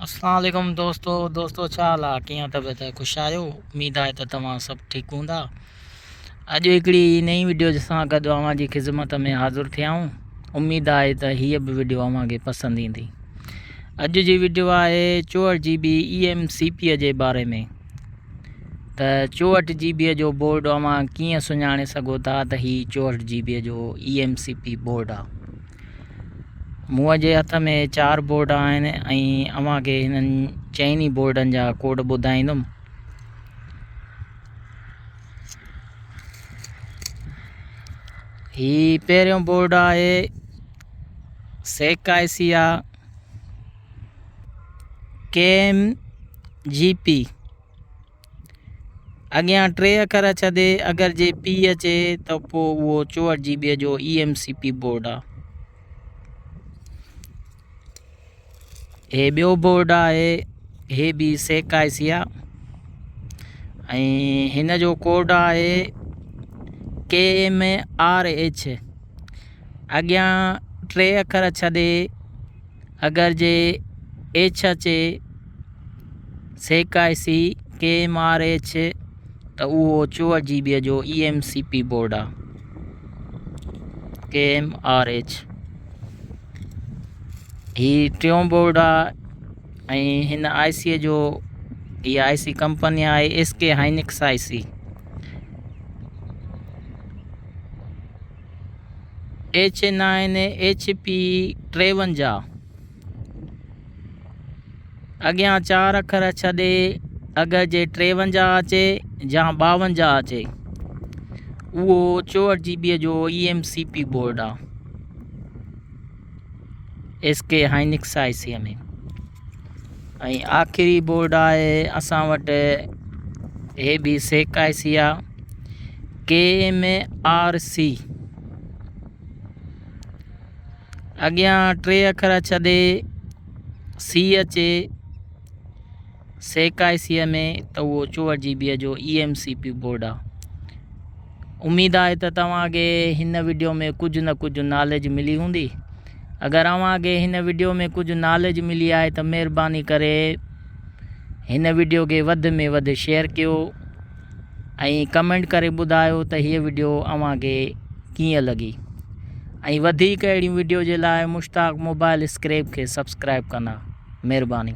अस्सलाम वालेकुम दोस्तों छा हाल आहे? कीअं तबियत आहे? ख़ुशि आहियो? उमेद आहे त तव्हां सभु ठीकु हूंदा। अॼु हिकिड़ी नई वीडियो सां गॾु अव्हां जी ख़िदमत में हाज़िर थिया आहियूं। उमेद आहे त हीअ बि वीडियो अव्हां खे पसंदि ईंदी। अॼु जी वीडियो आहे 64 GB EMCP जे बारे में। त 64 GB जो बोर्ड अव्हां कीअं सुञाणे सघो था त हीउ 64 GB जो EMCP बोर्ड आहे। मूं जे हथ में 4 बोर्ड आहिनि ऐं अव्हां खे हिननि चइनी बोर्डनि जा कोड ॿुधाईंदुमि। ही पहिरियों बोर्ड आहे सेकाइसिया KMGP। अॻियां 3 अखर छॾे अगरि जे P अचे त पोइ उहो 64 GB जो EMCP बोर्ड आहे। हे ॿियो बोर्ड आहे, हे बि सेकाइसिया ऐं हिन जो कोड आहे KMRH। अॻियां 3 अखर छॾे अगरि जे H अचे सेकाइसी KMRH त उहो 64 GB जो EMCP बोर्ड आहे। KMRH ही टियों बोर्ड आहे ऐं हिन IC जो इहा IC कंपनी आहे SK हाइनिक्स IC। H9HP 53। अॻियां 4 अखर छॾे अगरि जे 53 अचे या 52 अचे उहो 64 GB जो EMCP बोर्ड आहे SK हाइनिक्स IC में। ऐं आख़िरी बोर्ड आहे असां वटि हे बि सेकाइसिया KMRC। अॻियां 3 अखर छॾे C अचे सेकाइसिया में त उहो 64 GB जो EMCP बोर्ड आहे। उमेद आहे त तव्हांखे हिन वीडियो में कुझु न कुझु नॉलेज मिली हूंदी। अगरि अव्हांखे हिन वीडियो में कुझु नॉलेज मिली आहे त महिरबानी करे हिन वीडियो खे वधि में वधि शेयर कयो ऐं कमेंट करे ॿुधायो त हीअ वीडियो अव्हांखे कीअं लॻी। ऐं वधीक अहिड़ियूं वीडियो जे लाइ मुश्ताक मोबाइल स्क्रैप खे सब्सक्राइब कंदा। महिरबानी।